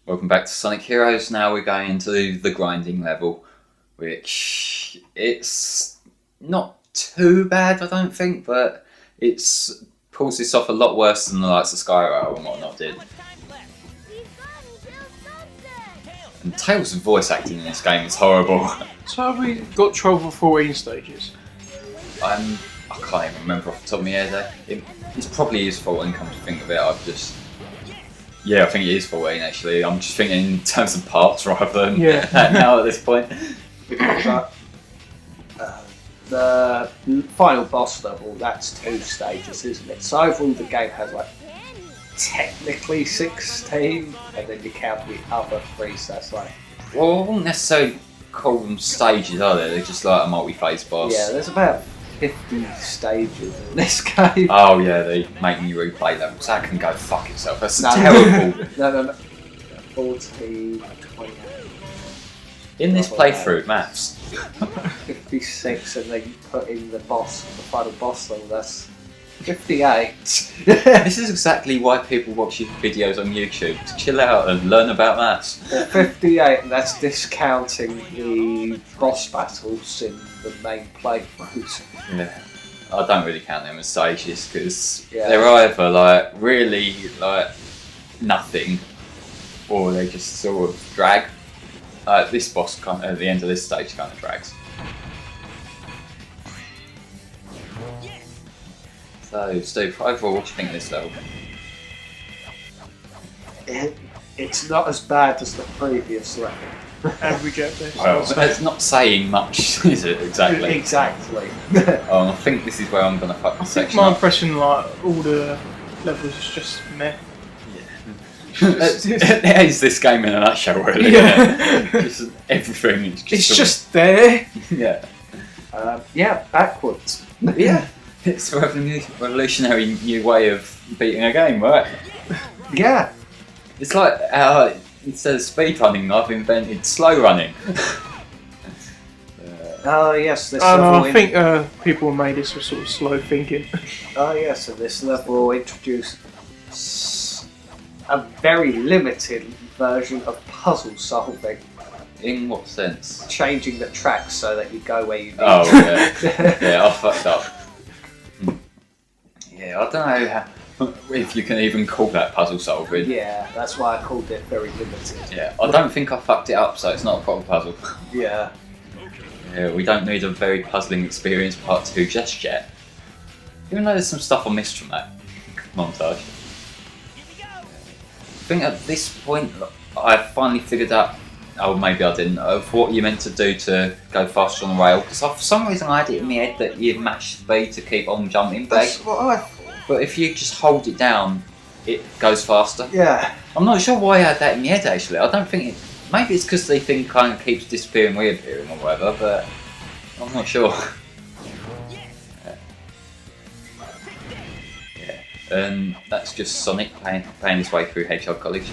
Welcome back to Sonic Heroes. Now we're going into the grinding level, which it's not too bad, I don't think, but it's pulls this off a lot worse than the likes of Skyrail and whatnot did. And Tails' voice acting in this game is horrible. So have we got 12 or 14 stages? I can't even remember off the top of my head. It's probably his fault, and come to think of it, yeah, I think it is 14 actually. I'm just thinking in terms of parts rather than now at this point. But, the final boss level, that's 2 stages, isn't it? So overall the game has like technically 16, and then you count the other 3, so that's like... Well, I wouldn't necessarily call them stages, are they? They're just like a multi-phase boss. Yeah, there's about 50 stages in this game. Oh yeah, they make me replay levels. That can go fuck itself. That's terrible. No. 40, 28. In this playthrough, maths. 56, and then you put in the final boss level, that's 58. This is exactly why people watch your videos on YouTube, to chill out and learn about maths. 58, and that's discounting the boss battles in the main playthroughs. Yeah, I don't really count them as stages because they're either like really like nothing, or they just sort of drag. This boss at the end of this stage kind of drags. So, Steve, overall, what do you think of this level? It's not as bad as the previous level. Average out there. Well, it's not saying much, is it, exactly? Exactly. I think this is where I'm going to fuck the I think section my up. impression, like, all the levels is just meh. It is this game in a nutshell, really. Yeah. Just everything is just... It's just there. Yeah. Backwards. Yeah. It's a revolutionary new way of beating a game, right? Yeah. It's like, instead of speed running, I've invented slow running. Oh yes, this I level. think people made this for sort of slow thinking. Oh yes, and this level introduced a very limited version of puzzle solving. In what sense? Changing the tracks so that you go where you need. Oh yeah, yeah, I fucked up. Yeah, I don't know if you can even call that puzzle solving. Yeah, that's why I called it very limited. Yeah, I don't think I fucked it up, so it's not a proper puzzle. Yeah. Yeah, we don't need a very puzzling experience part 2 just yet. Even though there's some stuff I missed from that montage. I think at this point I finally figured out, oh maybe I didn't, of what you're meant to do to go faster on the rail, because for some reason I had it in my head that you mash B to keep on jumping back. That's what I thought. But if you just hold it down, it goes faster. Yeah. I'm not sure why I had that in my head actually. I don't think it... Maybe it's because the thing kind of keeps disappearing, reappearing or whatever, but I'm not sure. Yeah. And that's just Sonic playing his way through Hedgehog College.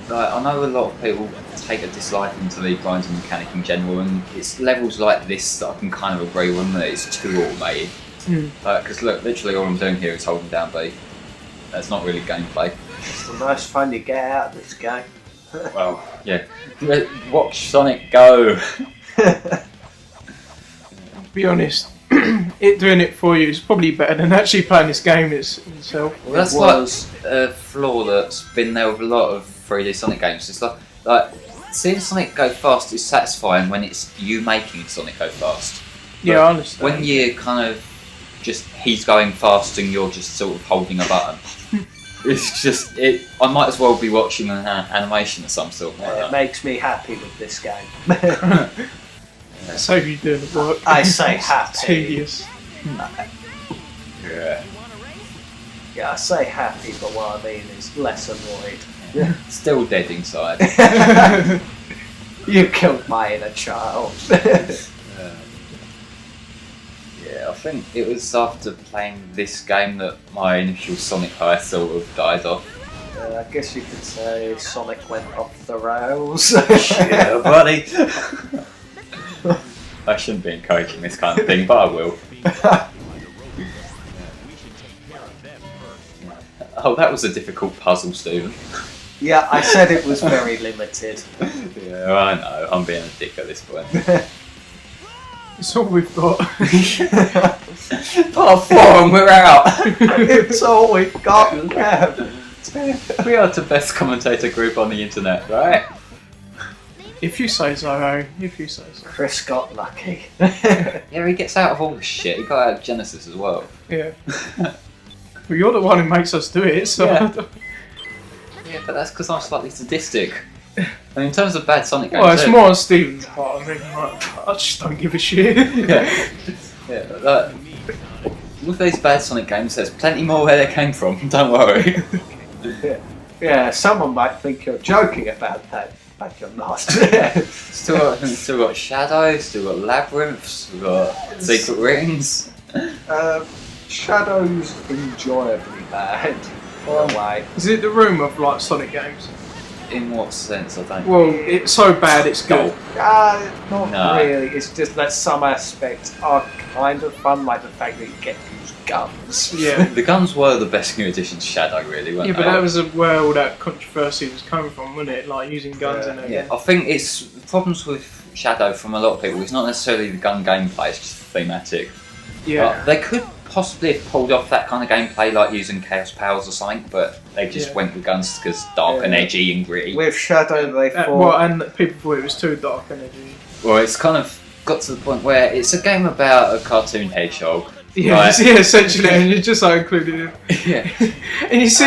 Like, I know a lot of people take a dislike into the grinding mechanic in general, and it's levels like this that I can kind of agree with that it's too automated. Because look, literally all I'm doing here is holding down B. That's not really gameplay. It's the most fun you get out of this game. Well, yeah. Watch Sonic go! To be honest, it doing it for you is probably better than actually playing this game itself. Well, that's like a flaw that's been there with a lot of 3D Sonic games. It's like seeing Sonic go fast is satisfying when it's you making Sonic go fast. Yeah, I understand. When you kind of just he's going fast and you're just sort of holding a button, it's just I might as well be watching an animation of some sort. It makes me happy with this game. Save you doing the work. I say happy. It's tedious. Yeah. Yeah, I say happy, but what I mean is less annoyed. Still dead inside. You killed my inner child. Yeah, I think it was after playing this game that my initial Sonic high sort of died off. I guess you could say Sonic went off the rails. Yeah, buddy. I shouldn't be encouraging this kind of thing, but I will. Oh, that was a difficult puzzle, Stephen. Yeah, I said it was very limited. Yeah, I know. I'm being a dick at this point. It's all we've got. Part 4 and we're out. It's all we've got left. We are the best commentator group on the internet, right? If you say so, eh? If you say so. Chris got lucky. Yeah, he gets out of all the shit. He got out of Genesis as well. Yeah. Well, you're the one who makes us do it, so. Yeah. Yeah, but that's because I'm slightly sadistic. And in terms of bad Sonic games, Well, it's more on Steven's part. I mean, like, I just don't give a shit. yeah. With these bad Sonic games, there's plenty more where they came from. Don't worry. Yeah, someone might think you're joking about that, but you're not. Still got Shadow, still got Labyrinths, we've got Secret Rings. Shadow's enjoyably bad. For a way. Is it the room of like Sonic games? In what sense? I don't. Well, it's so bad it's good. Not No. really. It's just that some aspects are kind of fun, like the fact that you get to use guns. Yeah. The guns were the best new addition to Shadow, really, weren't Yeah, they? but that was where all that controversy was coming from, wasn't it? Like using guns in there. Yeah, I think it's the problems with Shadow from a lot of people. It's not necessarily the gun gameplay; it's just thematic. Yeah. But they could possibly have pulled off that kind of gameplay, like using Chaos Powers or something, but they just Yeah. went with guns because dark and edgy and gritty. With Shadow, they thought. Well, and people thought it was too dark energy. Well, it's kind of got to the point where it's a game about a cartoon hedgehog. Yeah, Right. yeah, essentially, and you just like included it. Yeah. And you see,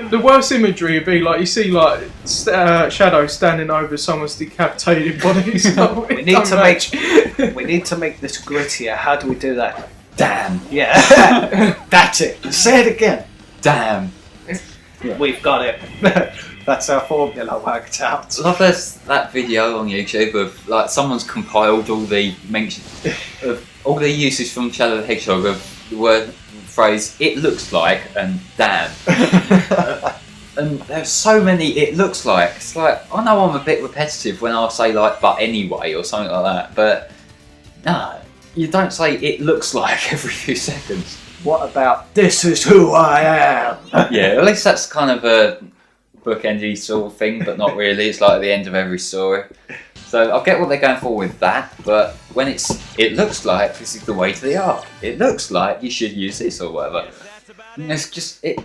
the worst imagery would be like you see like Shadow standing over someone's decapitated body. So We need to make. We need to make this grittier. How do we do that? Damn. Yeah, that's it. Say it again. Damn. We've got it. That's our formula worked out. I love that video on YouTube of like someone's compiled all the of all the uses from Shadow the Hedgehog of the word phrase "it looks like" and "damn." And there's so many "it looks like." It's like I know I'm a bit repetitive when I say like "but anyway" or something like that, but no, you don't say "it looks like" every few seconds. What about this is who I am? Yeah, at least that's kind of a bookendy sort of thing, but not really. It's like at the end of every story. So I get what they're going for with that, but when it looks like this is the way to the arc. It looks like you should use this or whatever. And it's just it.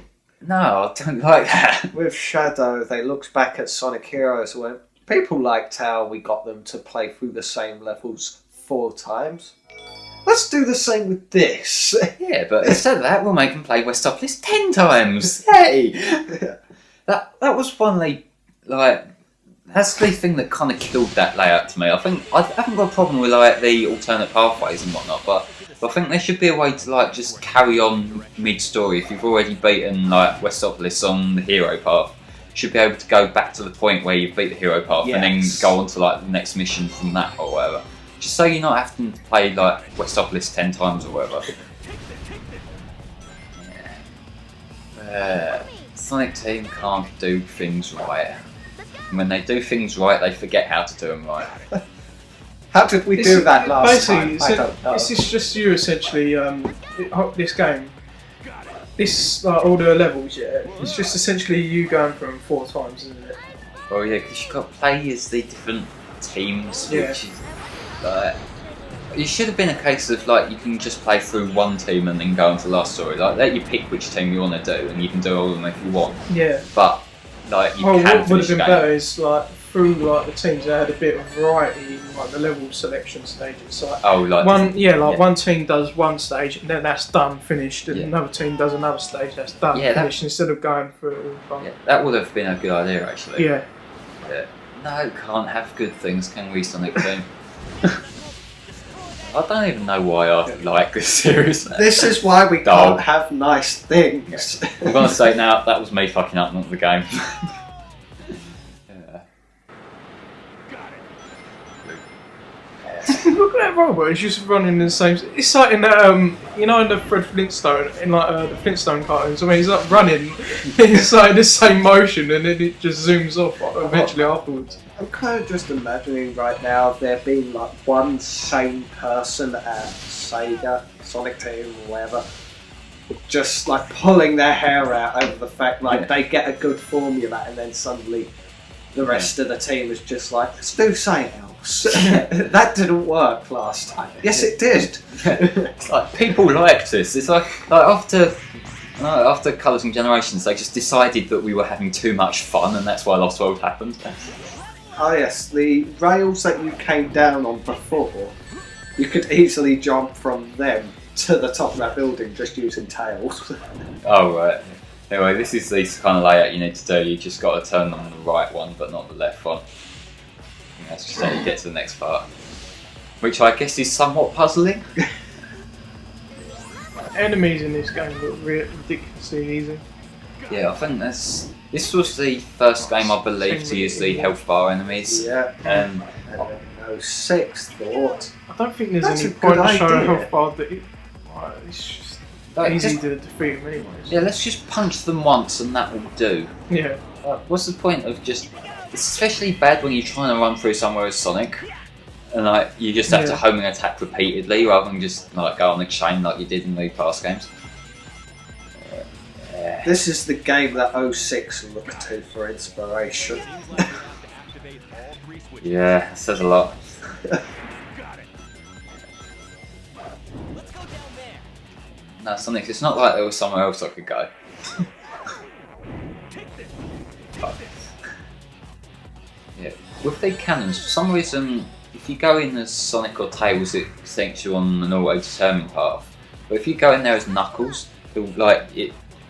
No, I don't like that. With Shadow, they looked back at Sonic Heroes and went, people liked how we got them to play through the same levels 4 times. Let's do the same with this. Yeah, but instead of that, we'll make them play Westopolis 10 times. Hey! That was one like that's the thing that kind of killed that layout to me. I think I haven't got a problem with like the alternate pathways and whatnot, but I think there should be a way to like just carry on mid-story. If you've already beaten like Westopolis on the hero path, you should be able to go back to the point where you've beat the hero path and then go on to like the next mission from that or whatever. Just so you're not having to play like Westopolis 10 times or whatever. Yeah. Sonic Team can't do things right. And when they do things right, they forget how to do them right. How did we do that last time? Basically, I don't know. this is just you essentially. This game, this all the levels. Yeah, it's just essentially you going through them 4 times, isn't it? Oh yeah, because you've got to play as the different teams, Yeah. which is like. It should have been a case of like you can just play through one team and then go into the last story. Like let you pick which team you want to do, and you can do all of them if you want. Yeah. But like you Well, can what would finish have the been game. better is like through like the teams they had a bit of variety in like the level selection stages. So, like Oh, like one team does one stage and then that's done, finished, and Yeah. another team does another stage that's done, Yeah, finished, instead of going through. Yeah, that would have been a good idea actually. Yeah. No, can't have good things, can we, Sonic Team? I don't even know why I like this series. This is why we Dog. can't have nice things. I'm gonna say now that was me fucking up, not the game. Yeah. Look at that robot, it's just running in the same. It's like in that, you know, in the Fred Flintstone, in like the Flintstone cartoons. I mean, he's like running, it's like the same motion, and then it just zooms off eventually afterwards. I'm kind of just imagining right now there being like one sane person at Sega, Sonic Team, or whatever, just like pulling their hair out over the fact like they get a good formula and then suddenly the rest of the team is just like, let's do something else. That didn't work last time. Yes, it did. It's like people like this. It's like after Colours and Generations, they just decided that we were having too much fun, and that's why Lost World happened. Oh yes, the rails that you came down on before, you could easily jump from them to the top of that building just using tails. Oh right. Anyway, this is the kind of layout you need to do. You just got to turn on the right one, but not the left one. And that's just how you get to the next part, which I guess is somewhat puzzling. Enemies in this game look ridiculously easy. Yeah, I think this was the first game I believe to use the health bar enemies. Yeah. And then 06 thought. I don't think there's That's any a point good to show a idea. health bar that it's just easy to defeat them anyways. yeah, let's just punch them once and that will do. Yeah. What's the point of just... It's especially bad when you're trying to run through somewhere as Sonic and like you just have to home and attack repeatedly rather than just like go on a chain like you did in the past games. This is the game that 06 looked to for inspiration. Yeah, it says a lot. No, Sonic, it's not like there was somewhere else I could go. Yeah, with the cannons, for some reason, if you go in as Sonic or Tails, it thinks you're on an auto-determined path. But if you go in there as Knuckles, it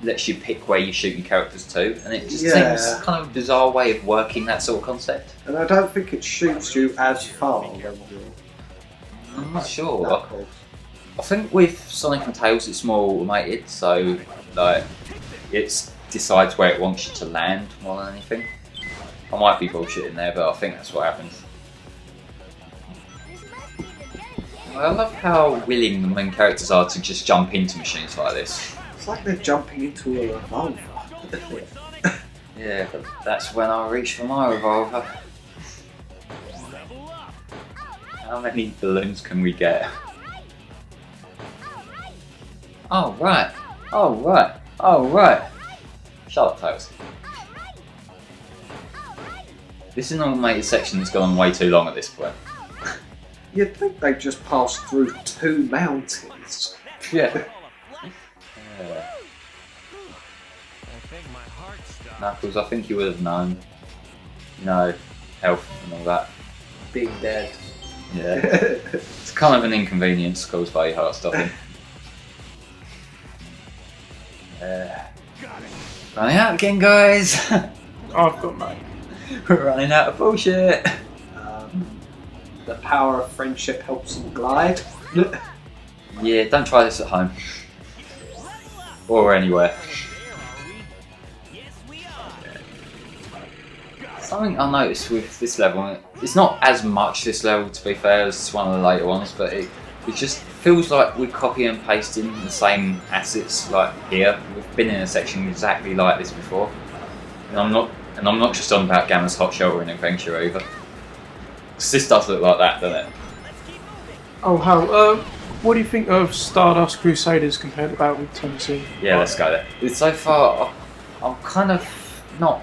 lets you pick where you shoot your characters to, and it just seems kind of a bizarre way of working that sort of concept. And I don't think it shoots you as far when you're I'm not sure. Knuckles. I think with Sonic and Tails it's more automated, so like it decides where it wants you to land more than anything. I might be bullshitting there, but I think that's what happens. I love how willing the main characters are to just jump into machines like this. It's like they're jumping into a revolver. Yeah, but that's when I reach for my revolver. How many balloons can we get? Oh right, oh right, oh right. Shut up, Tails. This is an automated section that's gone on way too long at this point. You'd think they just passed through 2 mountains. Yeah. Knuckles, I think you would have known. No, health and all that. Being dead. Yeah. It's kind of an inconvenience caused by your heart stopping. Running out again, guys! I've got mate. We're running out of bullshit! The power of friendship helps them glide. Yeah, don't try this at home. Or anywhere. Something I noticed with this level, it's not as much this level to be fair as one of the later ones, but it just feels like we're copying and pasting the same assets like here. We've been in a section exactly like this before. And I'm not just on about Gamma's Hot Shelter and Adventure either. 'Cause this does look like that, doesn't it? Oh, Hal, what do you think of Stardust Crusaders compared to Battle with Tennessee? Yeah, let's go there. So far, I'm kind of not...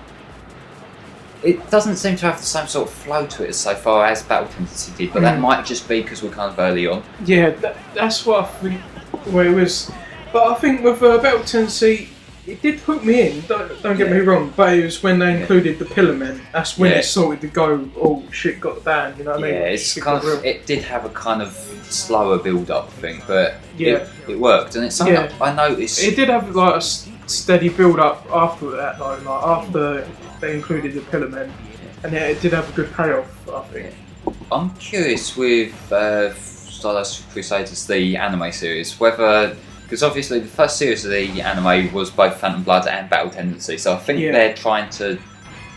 It doesn't seem to have the same sort of flow to it so far as Battle Tendency did, but that might just be because we're kind of early on. Yeah, that's what I think. Well, it was, but I think with Battle Tendency, it did put me in. Don't get me wrong, but it was when they included the Pillar Men. That's when it started to go. Oh shit, got the band. You know what I mean? Yeah, it's kind of. It did have a kind of slower build-up thing, but it worked, and it's something I noticed. It did have like a steady build-up after that, though. Like after they included the Pillar Men, and it did have a good payoff, I think. I'm curious with Stardust Crusaders, the anime series, whether... Because obviously the first series of the anime was both Phantom Blood and Battle Tendency, so I think they're trying to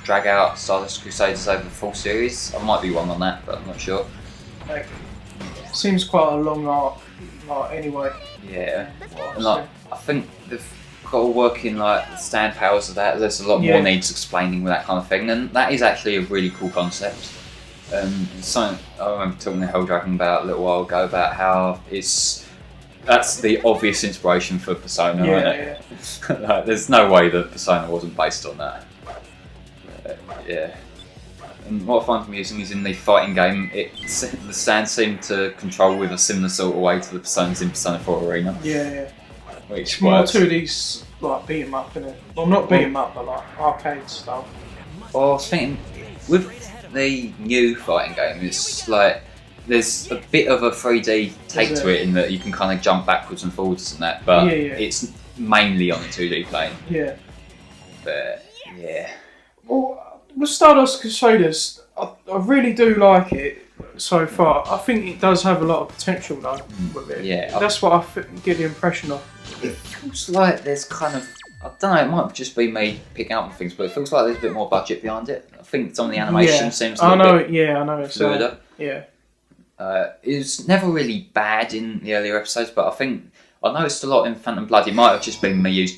drag out Stardust Crusaders over the full series. I might be wrong on that, but I'm not sure. Like, seems quite a long arc, anyway. Yeah, and like, I think they've got to work in like the stand powers of that. There's a lot more needs explaining with that kind of thing, and that is actually a really cool concept. Something I remember talking to Hell Dragon about a little while ago about how it's that's the obvious inspiration for Persona, Yeah, isn't it? Like, there's no way that Persona wasn't based on that. Yeah. And what I find amusing is in the fighting game, the stands seem to control with a similar sort of way to the Personas in Persona 4 Arena. Yeah. Which It's more works. 2D's like beat 'em up, innit? Well, not beat 'em up, but like arcade style. Well, I was thinking, with the new fighting game, it's like there's a bit of a 3D take to it in that you can kind of jump backwards and forwards and that, but it's mainly on the 2D plane. Yeah. But yeah. Well, with Stardust Crusaders, I really do like it so far. I think it does have a lot of potential though with it. Yeah. That's what I get the impression of. It feels like there's kind of, I don't know, it might just be me picking up on things, but it feels like there's a bit more budget behind it. I think some of the animation seems a little bit I know. It's fluider. yeah. It's never really bad in the earlier episodes, but I noticed a lot in Phantom Blood. It might have just been me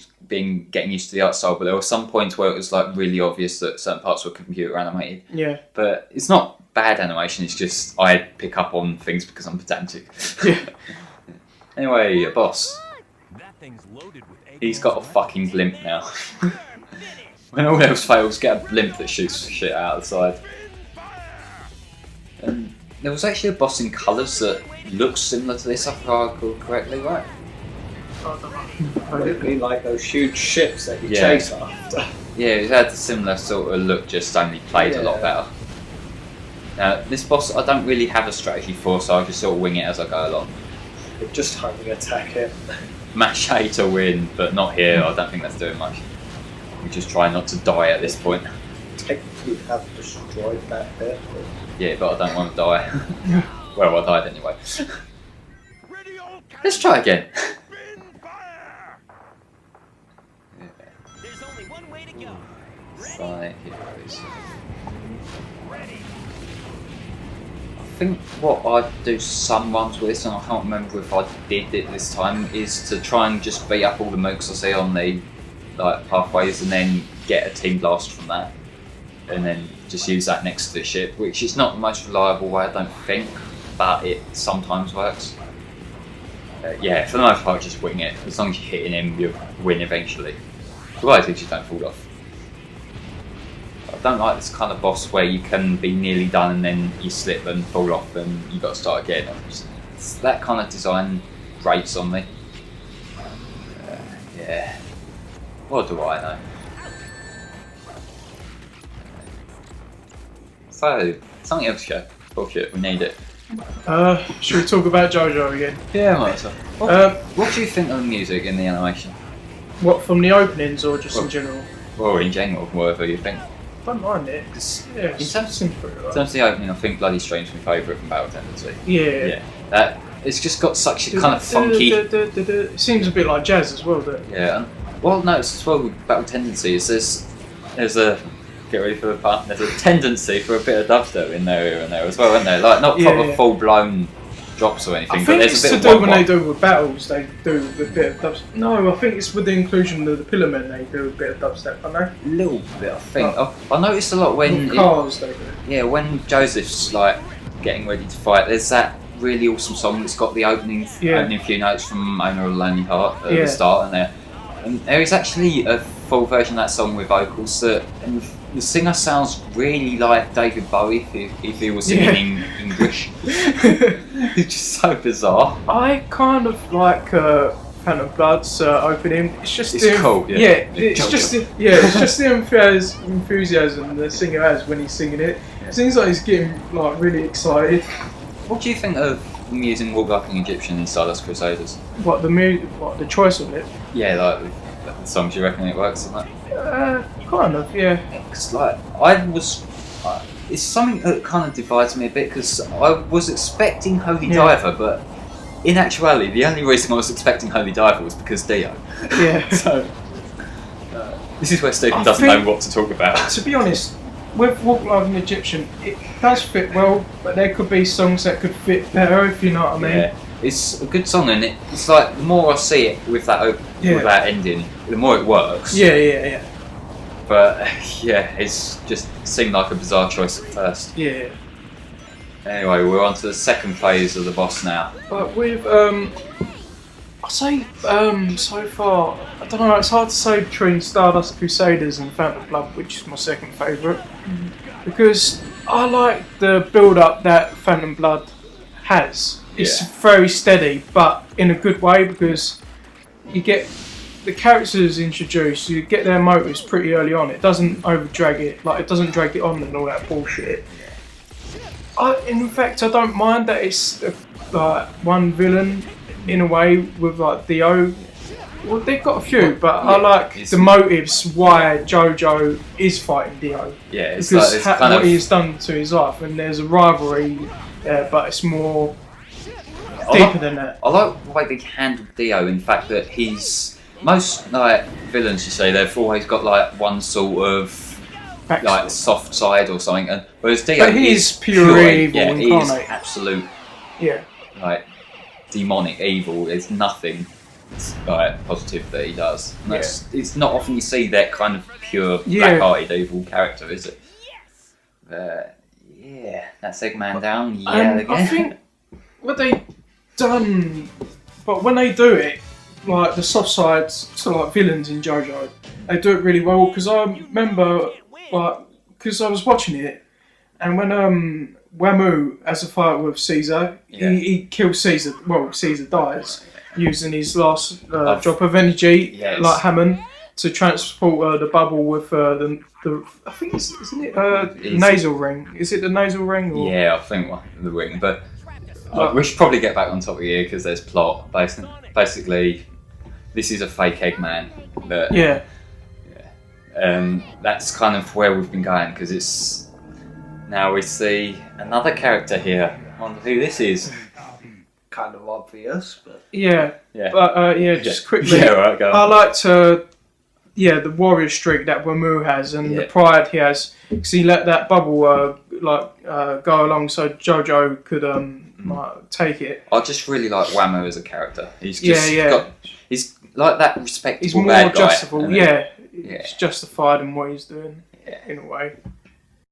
getting used to the art style, but there were some points where it was like really obvious that certain parts were computer animated. Yeah. But it's not bad animation. It's just I pick up on things because I'm pedantic. Yeah. Anyway, a boss. That thing's loaded with egg He's got a fucking blimp now. When all else fails, get a blimp that shoots shit out of the side. There was actually a boss in colours that looks similar to this, if I recall correctly, right? Would it be like those huge ships that you Yeah. chase after? Yeah, it had a similar sort of look, just only played a lot Yeah. better. Now, this boss I don't really have a strategy for, so I just sort of wing it as I go along. Just only attack it. Mash A to win, but not here. I don't think that's doing much. We just try not to die at this point. Technically have destroyed that bit. But Yeah, but I don't want to die. Well, I died anyway. Ready, old Let's try again. Spin fire! There's only one way to go. Sonic Heroes. I think what I do some runs with this, and I can't remember if I did it this time, is to try and just beat up all the mooks I see on the pathways and then get a team blast from that. And then just use that next to the ship, which is not the most reliable way, I don't think, but it sometimes works. Yeah, for the most part, just wing it. As long as you're hitting him, you'll win eventually. Otherwise, you just don't fall off. I don't like this kind of boss where you can be nearly done and then you slip and fall off and you've got to start again. That kind of design grates on me. Yeah. What do I know? So, something else, Joe. Bullshit, we need it. Should we talk about JoJo again? Yeah, might as well. Um, What do you think of the music in the animation? What, from the openings or just Well- in general? Or in general, whatever you think. Don't mind it. 'Cause Yeah, in it terms, seems pretty in right. terms of the opening, I think Bloody Stream's my favourite from Battle Tendency. Yeah. Yeah. It's just got such a kind of funky... It seems a bit like jazz as well, doesn't it? Yeah. Well, no, it's as well with Battle Tendency. There's a... Get ready for the pun. There's a tendency for a bit of dubstep in there here and there as well, isn't there? Like, not proper Yeah. full-blown drops or anything, I but think there's it's a to bit do of when wop-wop. they do with battles, they do a bit of dubstep. No, I think it's with the inclusion of the Pillarmen, they do a bit of dubstep, don't they? A little bit, I think. I noticed a lot when... With cars, they do. Yeah, when Joseph's like getting ready to fight, there's that really awesome song that's got the opening few notes from Owner of a Lonely Heart at the start, and there is actually a full version of that song with vocals and the singer sounds really like David Bowie if he was singing in English. It's just so bizarre. I kind of like Phantom Blood's opening. It's just It's cool, yeah. It's just the enthusiasm the singer has when he's singing it. It seems like he's getting like really excited. What do you think of them using Walk Like an Egyptian in Stardust Crusaders? What the choice of it? Yeah, like with the songs, you reckon it works and that? Kind of, yeah. Because it's something that kind of divides me a bit because I was expecting Holy Diver, but in actuality, the only reason I was expecting Holy Diver was because Dio. Yeah. So this is where Stephen I doesn't think- know what to talk about. To be honest, with Walk Like an Egyptian, it does fit well, but there could be songs that could fit better, if you know what I mean. Yeah, it's a good song, and it's like the more I see it with that with that ending, the more it works. Yeah. But yeah, it's just seemed like a bizarre choice at first. Yeah. Anyway, we're on to the second phase of the boss now. But with I say so far, I don't know. It's hard to say between Stardust Crusaders and Phantom Blood, which is my second favourite, because I like the build-up that Phantom Blood has. It's very steady, but in a good way, because you get the characters introduced, you get their motives pretty early on. It doesn't overdrag it, like it doesn't drag it on and all that bullshit. In fact, I don't mind that it's like one villain in a way with like Dio. Well, they've got a few, but I like the motives why JoJo is fighting Dio. Yeah, it's because like, it's kind what of, he's done to his life, and there's a rivalry there, but it's more deeper than that. I like the way they handled Dio. In fact, that most like villains, you say, they've always got like one sort of like soft side or something, and whereas Dio, but he's pure evil yeah, incarnate. he is absolute, Yeah, like demonic evil. There's nothing like positive that he does. And it's not often you see that kind of pure black-hearted evil character, is it? Yeah, that's Eggman down. Yeah, again. I think what they done, but when they do it, like the soft sides to like villains in JoJo, they do it really well. Because I remember, like, because I was watching it, and when Wamu has a fight with Caesar, he kills Caesar. Well, Caesar dies using his last drop of energy, like Hammond, to transport the bubble with the I think isn't it nasal ring? Is it the nasal ring? Or? Yeah, I think the ring, but. We should probably get back on top of here because there's plot. Basically, this is a fake Eggman. That's kind of where we've been going because it's now we see another character here. I wonder who this is. Kind of obvious, but just quickly. Yeah, right, go on. I liked the warrior streak that Wamu has and the pride he has because he let that bubble go along so JoJo could take it. I just really like Whammo as a character. He's just he's like that respectable He's more bad guy. justifiable. He's justified in what he's doing in a way.